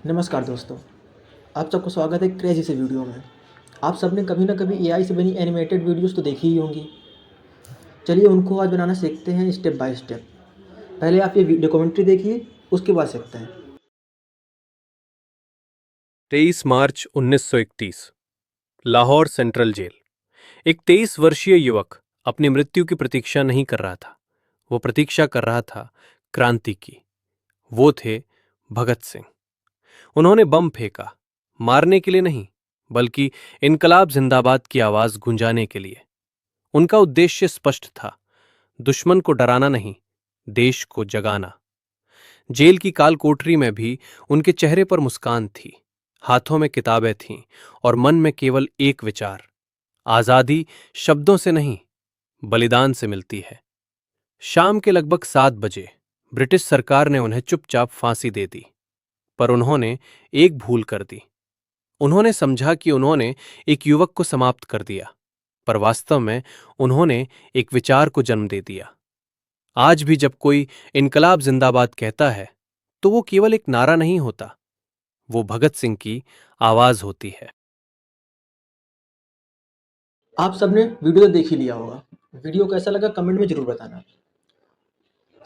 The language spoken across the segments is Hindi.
नमस्कार दोस्तों, आप सबका स्वागत है एक क्रेज़ी से वीडियो में। आप सबने कभी न कभी एआई से बनी एनिमेटेड वीडियोज़ तो देखी ही होंगी। चलिए उनको आज बनाना सीखते हैं स्टेप बाय स्टेप। पहले आप ये डॉक्यूमेंट्री देखिए, उसके बाद सीखते हैं। 23 मार्च 1931 लाहौर सेंट्रल जेल। एक 23 वर्षीय युवक अपनी मृत्यु की प्रतीक्षा नहीं कर रहा था। वो प्रतीक्षा कर रहा था क्रांति की। वो थे भगत सिंह। उन्होंने बम फेंका, मारने के लिए नहीं, बल्कि इनकलाब जिंदाबाद की आवाज गुंजाने के लिए। उनका उद्देश्य स्पष्ट था, दुश्मन को डराना नहीं, देश को जगाना। जेल की काल कोठरी में भी उनके चेहरे पर मुस्कान थी, हाथों में किताबें थीं और मन में केवल एक विचार, आजादी शब्दों से नहीं, बलिदान से मिलती है। शाम के लगभग 7 बजे ब्रिटिश सरकार ने उन्हें चुपचाप फांसी दे दी, पर उन्होंने एक भूल कर दी। उन्होंने समझा कि उन्होंने एक युवक को समाप्त कर दिया, पर वास्तव में उन्होंने एक विचार को जन्म दे दिया। आज भी जब कोई इनकलाब जिंदाबाद कहता है, तो वो केवल एक नारा नहीं होता, वो भगत सिंह की आवाज होती है। आप सबने वीडियो तो देख ही लिया होगा। वीडियो कैसा लगा कमेंट में ज़रूर बताना।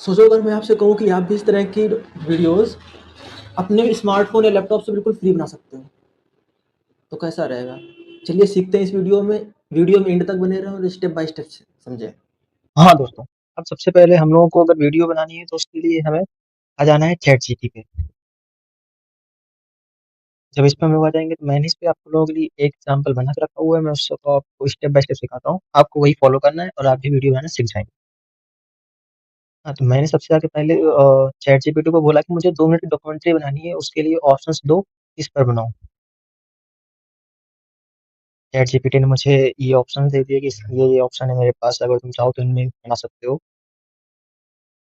सोचो अगर मैं आपसे कहूँ कि आप भी इस तरह की वीडियोज़ अपने स्मार्टफ़ोन या लैपटॉप से बिल्कुल फ्री बना सकते हो, तो कैसा रहेगा? चलिए सीखते हैं इस वीडियो में एंड तक बने रहें और स्टेप बाय स्टेप समझें। हाँ दोस्तों, अब सबसे पहले हम लोगों को अगर वीडियो बनानी है तो उसके लिए हमें आ जाना है चैटजीपीटी पे। जब इस पे हम लोग आ जाएँगे तो मैंने इस पे आप लोगों के लिए एक एग्ज़ाम्पल बना के रखा हुआ है, मैं उसको आपको स्टेप बाय स्टेप सिखाता हूँ। आपको वही फ़ॉलो करना है और आप भी वीडियो बनाना सीख जाएँगे। हाँ, तो मैंने सबसे आगे पहले चैटजीपीटी को बोला कि मुझे 2 मिनट की डॉक्यूमेंट्री बनानी है, उसके लिए ऑप्शंस दो, किस पर बनाऊँ? चैटजीपीटी ने मुझे ये ऑप्शंस दे दिए कि ये ऑप्शन है मेरे पास, अगर तुम चाहो तो इनमें बना सकते हो।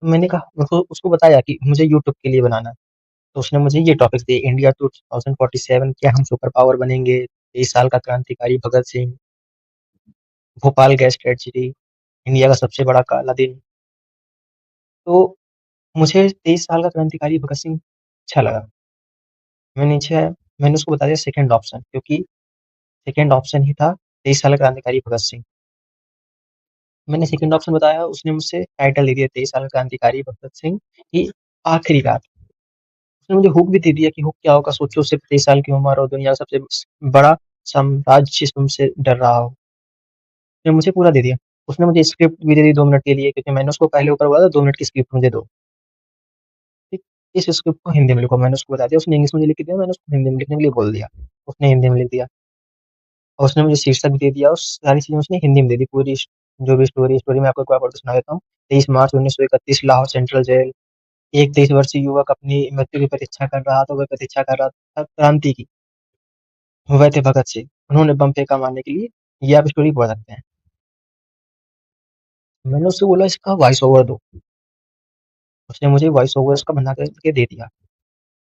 तो मैंने कहा उसको उसको बताया कि मुझे यूट्यूब के लिए बनाना है। तो उसने मुझे ये टॉपिक्स दिए, इंडिया 2047, क्या हम सुपर पावर बनेंगे? 23 साल का क्रांतिकारी Bhagat Singh, Bhopal gas tragedy, India का सबसे बड़ा काला दिन। तो मुझे 23 साल का क्रांतिकारी भगत सिंह अच्छा लगा। मैंने नीचे आया, मैंने उसको बता दिया सेकंड ऑप्शन, क्योंकि सेकंड ऑप्शन ही था 23 साल का क्रांतिकारी भगत सिंह। मैंने सेकंड ऑप्शन बताया, उसने मुझसे टाइटल दे दिया 23 साल का क्रांतिकारी भगत सिंह की आखिरी रात। उसने मुझे हुक भी दे दिया कि हुक क्या होगा, सोचो सिर्फ 23 साल की उम्र और दुनिया का सबसे बड़ा साम्राज्य तुमसे डर रहा हो। उसने मुझे पूरा दे दिया। उसने मुझे स्क्रिप्ट भी दे दी 2 मिनट के लिए, क्योंकि मैंने उसको पहले ऊपर बोला था 2 मिनट की स्क्रिप्ट मुझे दो। ठीक, इस स्क्रिप्ट को हिंदी में लिखो, मैंने उसको बता दिया। उसने इंग्लिश में लिख दिया, मैंने उसको हिंदी में लिखने के लिए बोल दिया। उसने हिंदी में लिख दिया और उसने मुझे शीर्षक भी दे दिया और सारी चीज़ें उसने हिंदी में दे दी। पूरी जो भी स्टोरी मैं आपको एक बार पढ़ के सुना देता हूँ। 23 मार्च 1931 लाहौर सेंट्रल जेल। एक 23 वर्षीय युवक अपनी मृत्यु की प्रतीक्षा कर रहा था। वह प्रतीक्षा कर रहा था क्रांति की। वह थे भगत सिंह। उन्होंने बम फेंका मारने के लिए। ये आप स्टोरी पढ़ सकते हैं। मैंने उससे बोला इसका वॉइस ओवर दो। उसने मुझे वॉइस ओवर उसका बना करके दे दिया।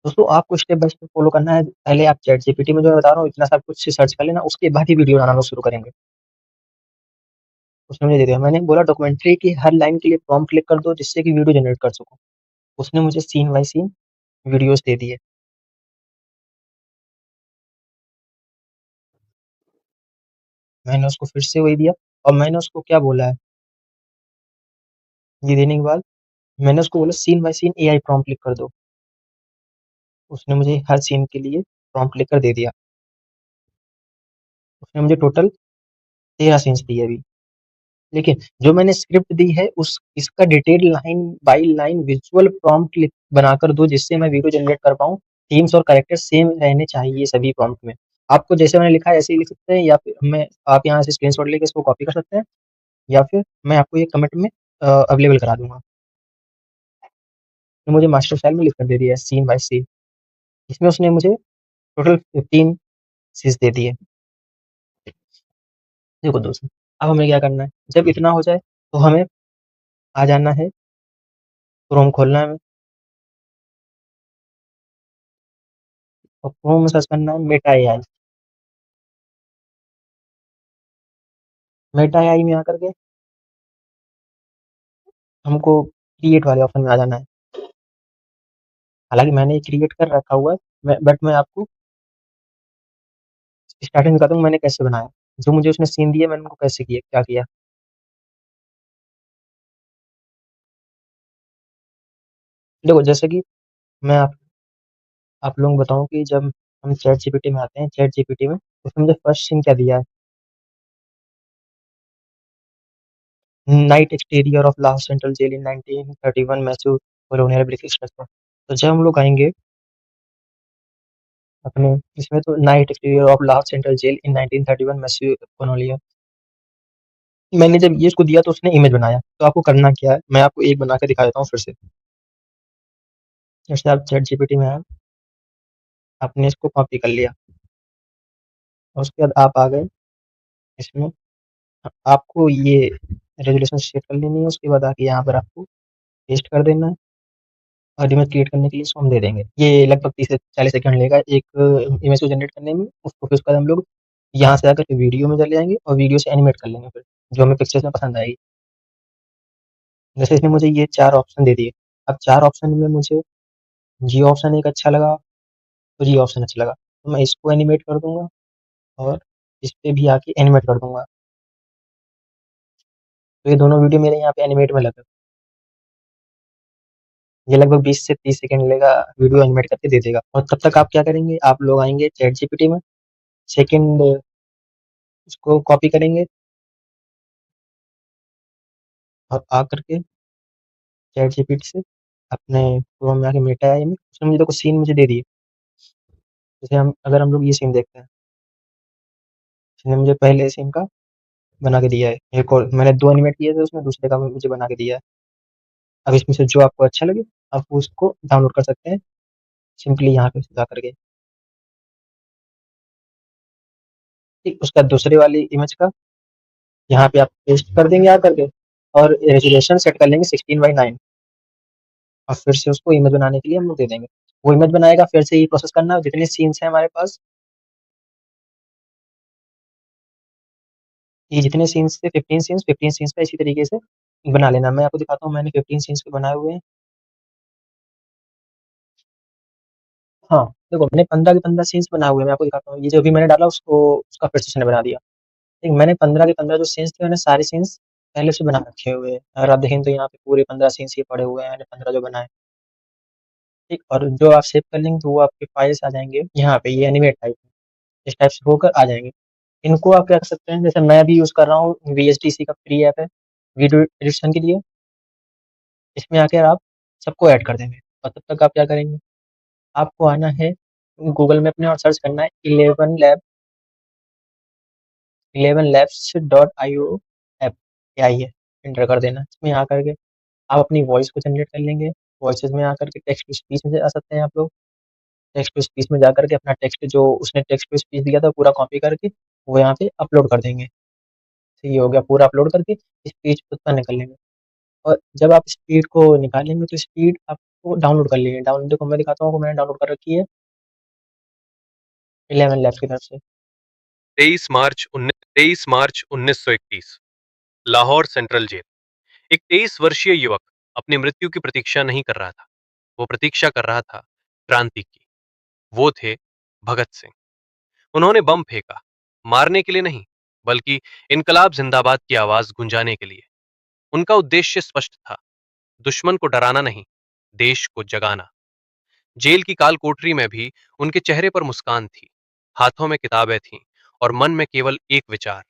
दोस्तों आपको स्टेप बाय स्टेप फॉलो करना है। पहले आप चैटजीपीटी में जो मैं बता रहा हूँ इतना सब कुछ सर्च कर लेना, उसके बाद ही वीडियो बनाना शुरू करेंगे। उसने मुझे दे दिया। मैंने बोला डॉक्यूमेंट्री की हर लाइन के लिए प्रॉम्प्ट क्लिक कर दो, जिससे कि वीडियो जनरेट कर सको। उसने मुझे सीन बाय सीन वीडियोज़ दे दिए। मैंने उसको फिर से वही दिया और मैंने उसको क्या बोला है, ये देने के बाद मैंने उसको बोला scene by scene AI prompt लिख कर दो। उसने मुझे हर सीन के लिए प्रॉम्प्ट लिख कर दे दिया। उसने मुझे टोटल 13 सीन्स दिए अभी। लेकिन जो मैंने स्क्रिप्ट दी है उस इसका detail line by line visual prompt लिख बनाकर दो, जिससे मैं वीडियो जनरेट कर पाऊँ। थीम्स और कैरेक्टर सेम रहने चाहिए सभी प्रॉम्प्ट में। आपको जैसे मैंने लिखा है ऐसे ही लिख सकते हैं, या फिर मैं आप यहाँ से स्क्रीनशॉट लेके इसको कॉपी कर सकते हैं, या फिर मैं आपको ये कमेंट में अवेलेबल करा दूँगा। तो मुझे मास्टर फाइल में लिख कर दे दिया है सीन बाय सीन। इसमें उसने मुझे टोटल 15 सीन्स दे दिए। देखो दोस्तों, अब हमें क्या करना है, जब इतना हो जाए तो हमें आ जाना है, क्रोम खोलना है हमें और क्रोम में सर्च करना है मेटा एआई। मेटा एआई में आकर के हमको क्रिएट वाले ऑप्शन में आ जाना है। हालाँकि मैंने ये क्रिएट कर रखा हुआ है, बट मैं आपको स्टार्टिंग में बताता हूँ मैंने कैसे बनाया। जो मुझे उसने सीन दिए मैंने उनको कैसे किया, क्या किया। देखो जैसे कि मैं आप लोगों को बताऊँ कि जब हम चैट जीपीटी में आते हैं, चैट जीपीटी में उसने मुझे फर्स्ट सीन क्या दिया है, night exterior of Lahore central jail in 1931 massive colonial British structure. तो जब हम लोग आएँगे अपने इसमें तो night exterior of Lahore central jail in 1931 massive colonial, मैंने जब ये इसको दिया तो उसने इमेज बनाया। तो आपको करना क्या है, मैं आपको एक बना के दिखा देता हूँ फिर से। जैसे आप चैट जीपीटी में आए, आपने इसको कॉपी कर लिया और उसके बाद आप आ गए इसमें, आपको ये रेज़ोल्यूशन सेट कर लेनी है, उसके बाद आके यहाँ पर आपको पेस्ट कर देना है और इमेज क्रिएट करने के लिए इसको हम दे देंगे। ये लगभग 30 से 40 सेकंड लेगा एक इमेज को जनरेट करने में। उसको फिर उसके बाद हम लोग यहाँ से आकर के वीडियो में चले जाएँगे और वीडियो से एनिमेट कर लेंगे फिर, जो हमें पिक्चर्स में पसंद आएगी। जैसे इसने मुझे ये 4 ऑप्शन दे दिए। अब 4 ऑप्शन में मुझे ये ऑप्शन एक अच्छा लगा और ये ऑप्शन अच्छा लगा, तो मैं इसको एनिमेट कर दूँगा और इस पे भी आके एनिमेट कर दूँगा। तो ये दोनों वीडियो मेरे यहाँ पे एनिमेट में लगे। ये लगभग 20 से 30 सेकंड लेगा, वीडियो एनिमेट करके दे देगा। और तब तक आप क्या करेंगे, आप लोग आएँगे चैट जीपीटी में, सेकंड उसको कॉपी करेंगे और आकर के चैट जीपीटी से अपने क्रोम में आके मेटा एआई में उसने मुझे देखो सीन मुझे दे दिए। जैसे हम लोग ये सीन देखते हैं, इसने मुझे पहले सीन का बना के दिया है। एक और मैंने 2 एनिमेट किए थे उसमें, दूसरे का मुझे बना के दिया है। अब इसमें से जो आपको अच्छा लगे, आप उसको डाउनलोड कर सकते हैं, सिंपली यहाँ पे जा करके। ठीक, उसका दूसरे वाली इमेज का यहाँ पे आप पेस्ट कर देंगे आकर के और रेज़ोल्यूशन सेट कर लेंगे 16:9 और फिर से उसको इमेज बनाने के लिए हम लोग दे देंगे। वो इमेज बनाएगा, फिर से यही प्रोसेस करना है, जितने सीन्स हैं हमारे पास, ये जितने सीन्स थे 15 सीन्स का इसी तरीके से बना लेना। मैं आपको दिखाता हूँ मैंने 15 सीन्स के बनाए हुए हैं। हाँ, देखो मैंने 15 के 15 सीन्स बनाए हुए हैं, मैं आपको दिखाता हूँ। ये जो अभी मैंने डाला उसको उसका फिर से उसने बना दिया। ठीक, मैंने 15 के 15 जो सीन्स थे मैंने सारे सीन्स पहले से बना रखे हुए हैं। अगर आप देखें तो यहाँ पे पूरे 15 सीन्स ये पड़े हुए हैं, मैंने 15 जो बनाए। ठीक, और जो आप सेव कर लेंगे तो वो आपके फाइल्स आ जाएँगे यहाँ पे, ये एनिमेट टाइप में, इस टाइप से होकर आ जाएँगे। इनको आप क्या कर सकते हैं, जैसे मैं अभी यूज़ कर रहा हूँ वीएचटीसी का फ्री ऐप है, वीडियो एडिशन के लिए। इसमें आकर आप सबको ऐड कर देंगे और तब तक आप क्या करेंगे, आपको आना है गूगल में अपने और सर्च करना है 11 labs dot IO app, AI है, एंटर कर देना। इसमें आकर के आप अपनी वॉइस को जनरेट कर लेंगे। वॉइसेज़ में आकर के टेक्स्ट टू स्पीच में आ सकते हैं आप लोग। टेक्स्ट टू स्पीच में जाकर के अपना टेक्स्ट जो उसने टेक्स्ट टू स्पीच दिया था पूरा कॉपी करके वो यहाँ पे अपलोड कर देंगे। तो ये हो गया, पूरा अपलोड करके स्पीच उत्पन्न कर लेंगे और जब आप स्पीड को निकालेंगे तो स्पीड आपको डाउनलोड कर लेंगे। डाउनलोड देखो मैं दिखाता हूँ आपको, मैंने डाउनलोड कर रखी है 11 लैब्स की तरफ से। 23 मार्च 1931 लाहौर सेंट्रल जेल। एक 23 वर्षीय युवक अपनी मृत्यु की प्रतीक्षा नहीं कर रहा था। वो प्रतीक्षा कर रहा था क्रांति की। वो थे भगत सिंह। उन्होंने बम फेंका, मारने के लिए नहीं, बल्कि इनकलाब जिंदाबाद की आवाज गुंजाने के लिए। उनका उद्देश्य स्पष्ट था, दुश्मन को डराना नहीं, देश को जगाना। जेल की काल कोठरी में भी उनके चेहरे पर मुस्कान थी, हाथों में किताबें थीं और मन में केवल एक विचार,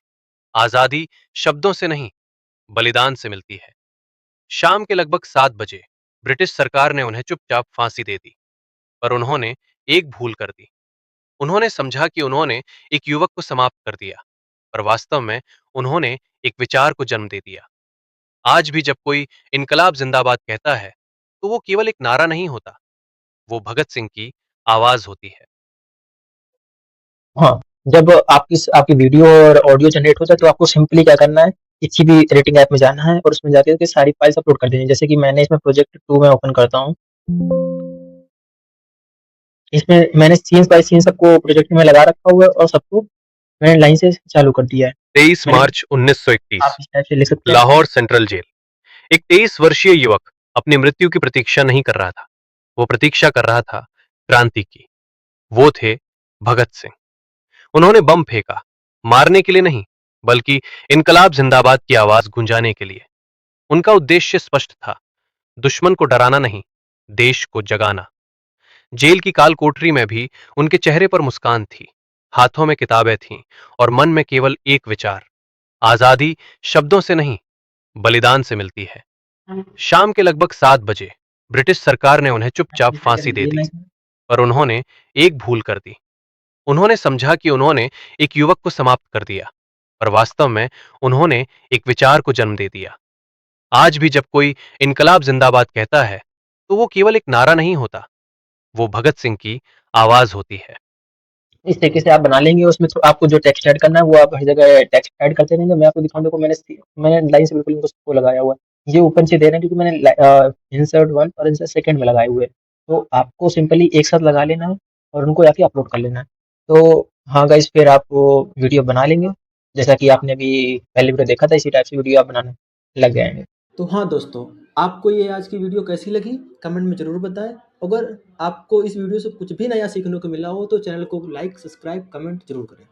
आजादी शब्दों से नहीं, बलिदान से मिलती है। शाम के लगभग 7 बजे ब्रिटिश सरकार ने उन्हें चुपचाप फांसी दे दी, पर उन्होंने एक भूल कर दी। उन्होंने समझा कि उन्होंने एक युवक को समाप्त कर दिया, पर वास्तव में उन्होंने एक विचार को जन्म दे दिया। आज भी जब कोई इनकलाब जिंदाबाद कहता है, तो वो केवल एक नारा नहीं होता, वो भगत सिंह की आवाज होती है। हाँ, जब आपकी वीडियो और ऑडियो जनरेट हो जाए तो आपको सिंपली क्या करना है, किसी भी एडिटिंग ऐप में जाना है और उसमें जाके के सारी फाइल्स अपलोड कर देनी है। जैसे कि मैंने इसमें प्रोजेक्ट 2 में ओपन करता हूँ। इसमें मैंने सीन्स बाय सीन सबको प्रोजेक्ट में लगा रखा हुआ है और सबको मैंने लाइन से चालू कर दिया है। 23 मैंने मार्च 1931 आप इस टाइप से लिख सकते हैं। Lahore central jail. एक 23 वर्षीय युवक अपनी मृत्यु की प्रतीक्षा नहीं कर रहा था। वो प्रतीक्षा कर रहा था क्रांति की। वो थे भगत सिंह। उन्होंने बम फेंका, मारने के लिए नहीं, बल्कि इनकलाब जिंदाबाद की आवाज गुंजाने के लिए। उनका उद्देश्य स्पष्ट था, दुश्मन को डराना नहीं, देश को जगाना। जेल की काल कोठरी में भी उनके चेहरे पर मुस्कान थी, हाथों में किताबें थीं और मन में केवल एक विचार, आजादी शब्दों से नहीं, बलिदान से मिलती है। शाम के लगभग 7 बजे ब्रिटिश सरकार ने उन्हें चुपचाप फांसी दे दी, पर उन्होंने एक भूल कर दी। उन्होंने समझा कि उन्होंने एक युवक को समाप्त कर दिया, पर वास्तव में उन्होंने एक विचार को जन्म दे दिया। आज भी जब कोई इनकलाब जिंदाबाद कहता है, तो वो केवल एक नारा नहीं होता, वो भगत सिंह की आवाज होती है। इस तरीके से आप बना लेंगे, उसमें तो आपको जो टेक्स्ट ऐड करना है वो आप हर जगह टेक्स्ट ऐड करते रहेंगे। मैं आपको दिखाऊं, देखो मैंने लाइन से बिल्कुल इनको सबको लगाया हुआ है। ये ओपन से दे रहे हैं क्योंकि मैंने इंसर्ट 1 और इंसर्ट सेकंड में लगाए हुए हैं। तो आपको सिंपली एक साथ लगा लेना है और उनको जाके अपलोड कर लेना है। तो हाँ गाइस, फिर आप वो वीडियो बना लेंगे जैसा कि आपने अभी पहले वीडियो देखा था, इसी टाइप से वीडियो आप बनाने लग जाएंगे। तो हाँ दोस्तों, आपको ये आज की वीडियो कैसी लगी कमेंट में ज़रूर बताएं। अगर आपको इस वीडियो से कुछ भी नया सीखने को मिला हो तो चैनल को लाइक, सब्सक्राइब, कमेंट जरूर करें।